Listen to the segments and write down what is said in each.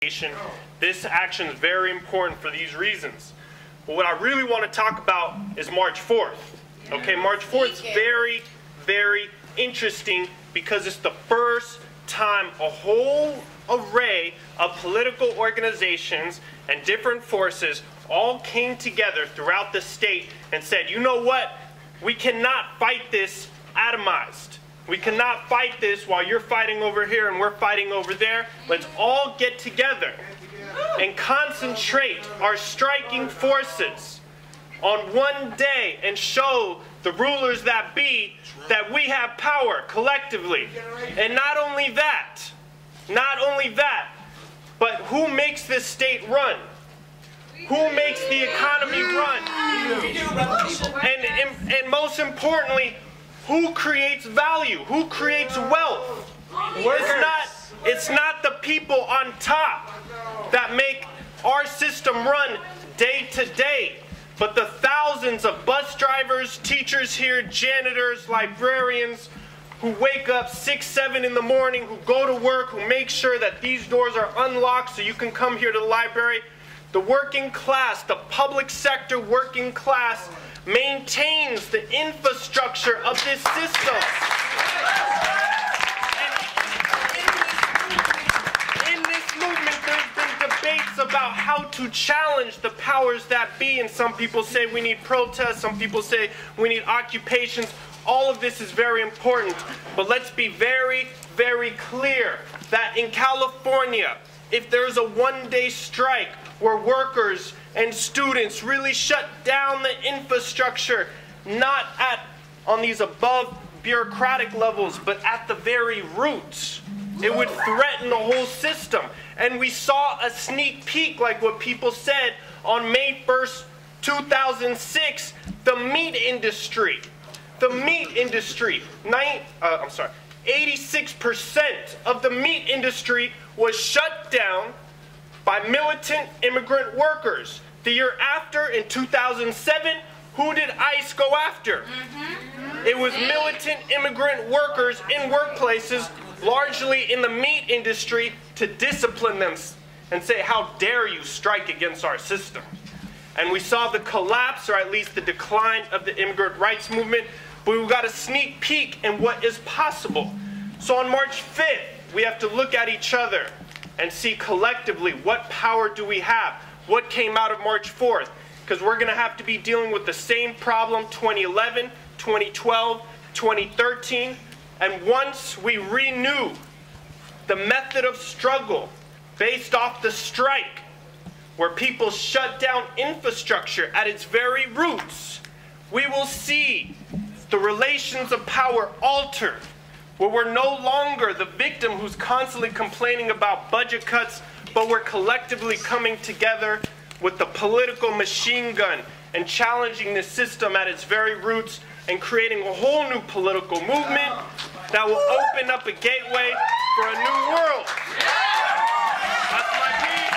This action is very important for these reasons. But what I really want to talk about is March 4th. Okay, March 4th is very, very interesting because it's the first time a whole array of political organizations and different forces all came together throughout the state and said, you know what? We cannot fight this atomized. We cannot fight this while you're fighting over here and we're fighting over there. Let's all get together and concentrate our striking forces on one day and show the rulers that be that we have power collectively. And not only that, but who makes this state run? Who makes the economy run? And most importantly, who creates value? Who creates wealth? It's not the people on top that make our system run day to day, but the thousands of bus drivers, teachers here, janitors, librarians, who wake up 6, 7 in the morning, who go to work, who make sure that these doors are unlocked so you can come here to the library. The working class, the public sector working class, maintains the infrastructure of this system. And in this movement, there's been debates about how to challenge the powers that be, and some people say we need protests, some people say we need occupations. All of this is very important, but let's be very, very clear that in California, if there's a one-day strike where workers and students really shut down the infrastructure, not on these above bureaucratic levels, but at the very roots, it would threaten the whole system. And we saw a sneak peek, like what people said, on May 1st, 2006, the meat industry. The meat industry, 86% of the meat industry was shut down by militant immigrant workers. The year after, in 2007, who did ICE go after? It was militant immigrant workers in workplaces, largely in the meat industry, to discipline them and say, how dare you strike against our system? And we saw the collapse, or at least the decline, of the immigrant rights movement, but we got a sneak peek in what is possible. So on March 5th, we have to look at each other and see collectively what power do we have, what came out of March 4th, because we're going to have to be dealing with the same problem 2011, 2012, 2013, and once we renew the method of struggle based off the strike, where people shut down infrastructure at its very roots, we will see the relations of power alter, where we're no longer the victim who's constantly complaining about budget cuts, but we're collectively coming together with the political machine gun and challenging the system at its very roots and creating a whole new political movement that will open up a gateway for a new world. That's my piece.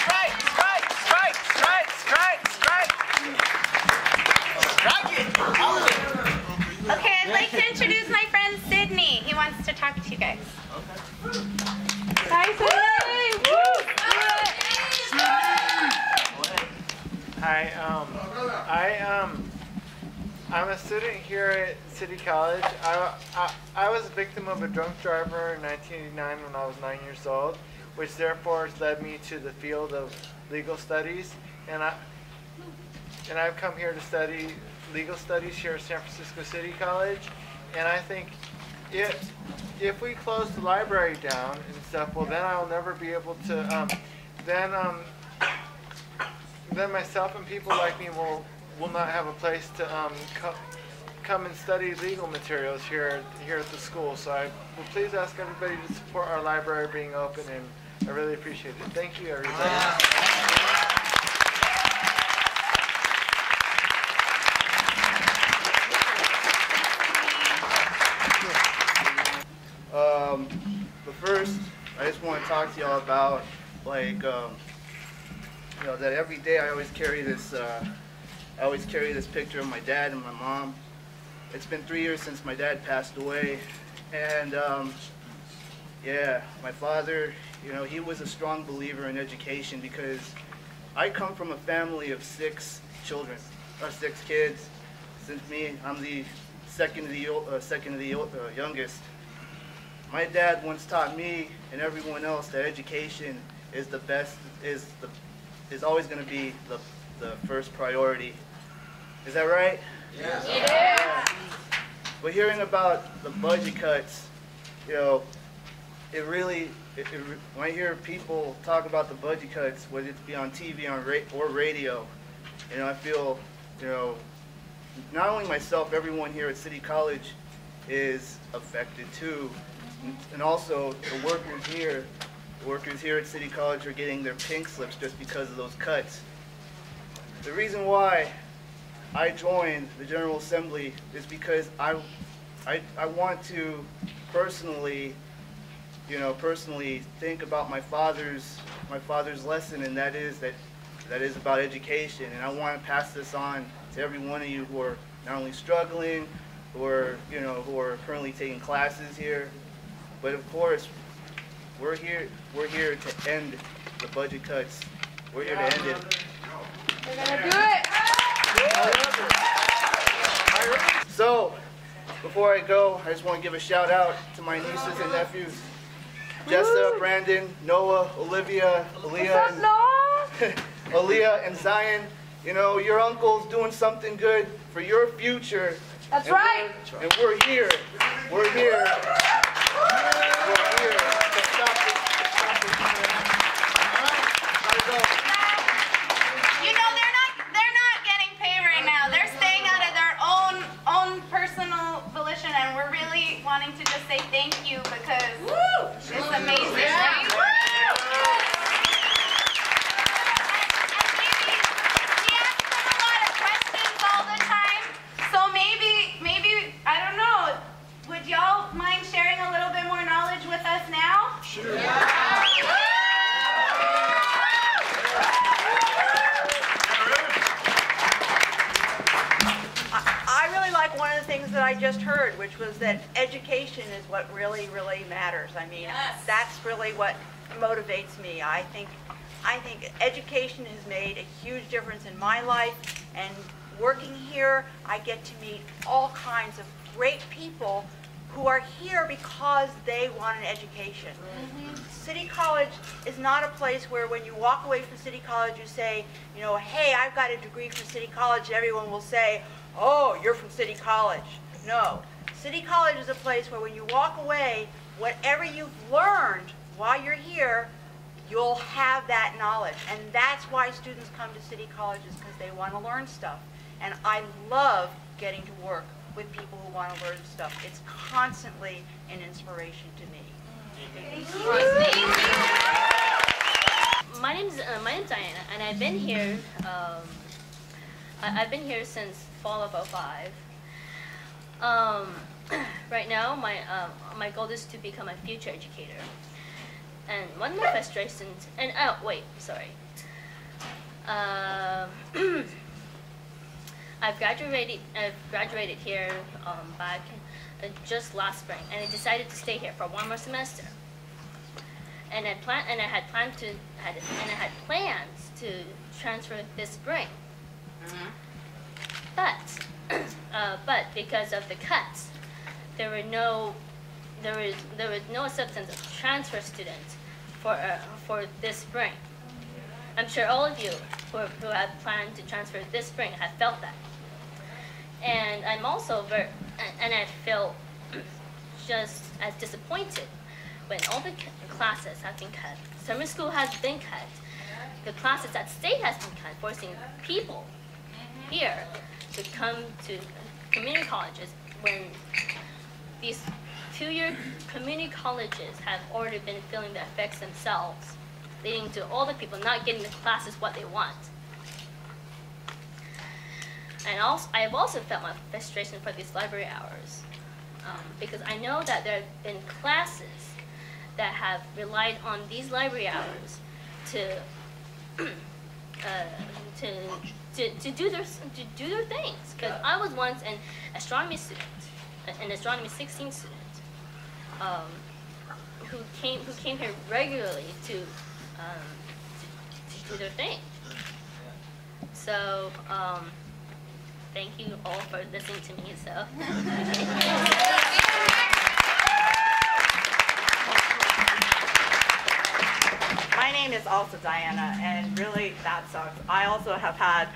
Strike, strike, strike, strike, strike, strike. Strike it. All of it. Okay, I'd like to introduce my friend Sydney. He wants to talk to you guys. Hi, Sydney! Woo! Hi, I'm a student here at City College. I was a victim of a drunk driver in 1989 when I was 9 years old, which therefore led me to the field of legal studies. And I've come here to study legal studies here at San Francisco City College. And I think if we close the library down and stuff, well, then I'll never be able to, then myself and people like me will not have a place to come and study legal materials here at the school. So I will please ask everybody to support our library being open, and I really appreciate it. Thank you, everybody. But first, I just want to talk to y'all about, like, that every day I always carry this picture of my dad and my mom. It's been 3 years since my dad passed away, and Yeah, my father, you know, he was a strong believer in education because I come from a family of 6 children, or 6 kids. Since I'm the second of the youngest. My dad once taught me and everyone else that education is the best, is always going to be the first priority. Is that right? Yes. Yeah. But hearing about the budget cuts, you know, when I hear people talk about the budget cuts, whether it be on TV or radio, you know, I feel, you know, not only myself, everyone here at City College is affected too. And also the workers here at City College are getting their pink slips just because of those cuts. The reason why I joined the General Assembly is because I want to personally think about my father's lesson, and that is about education. And I want to pass this on to every one of you who are not only struggling, who are currently taking classes here, but of course we're here to end the budget cuts. We're here to end it. We're gonna do it. So, before I go, I just want to give a shout out to my nieces and nephews, Jessa, Brandon, Noah, Olivia, Aaliyah, and Zion. You know, your uncle's doing something good for your future. That's right. And we're here. We're here. We're here to stop this. Gotta go. You know, they're not getting paid right now. They're staying out of their own personal volition, and we're really wanting to just say thank you because it's amazing. Right? Would y'all mind sharing a little bit more knowledge with us now? Sure. I really like one of the things that I just heard, which was that education is what really, really matters. I mean, that's really what motivates me. I think education has made a huge difference in my life, and working here, I get to meet all kinds of great people who are here because they want an education. City College is not a place where when you walk away from City College you say, you know, hey, I've got a degree from City College, and everyone will say, oh, you're from City College. No. City College is a place where when you walk away, whatever you've learned while you're here, you'll have that knowledge. And that's why students come to City College, is because they want to learn stuff. And I love getting to work with people who want to learn stuff. It's constantly an inspiration to me. My name's Diana, and I've been here. I've been here since fall of '05. Right now, my goal is to become a future educator. And one of my frustrations, and oh wait, sorry. I've graduated here back just last spring, and I decided to stay here for one more semester. And I had plans to transfer this spring. But because of the cuts, there was no acceptance of transfer students for this spring. I'm sure all of you who have planned to transfer this spring have felt that. And I'm also I feel just as disappointed when all the classes have been cut. Summer school has been cut. The classes at state has been cut, forcing people here to come to community colleges when these two-year community colleges have already been feeling the effects themselves, leading to all the people not getting the classes what they want. And I have also felt my frustration for these library hours, because I know that there have been classes that have relied on these library hours to do their things. Because I was once an astronomy student, an astronomy 16 student, who came here regularly to do their thing. So thank you all for listening to me. So. My name is also Diana, and really that sucks. I also have had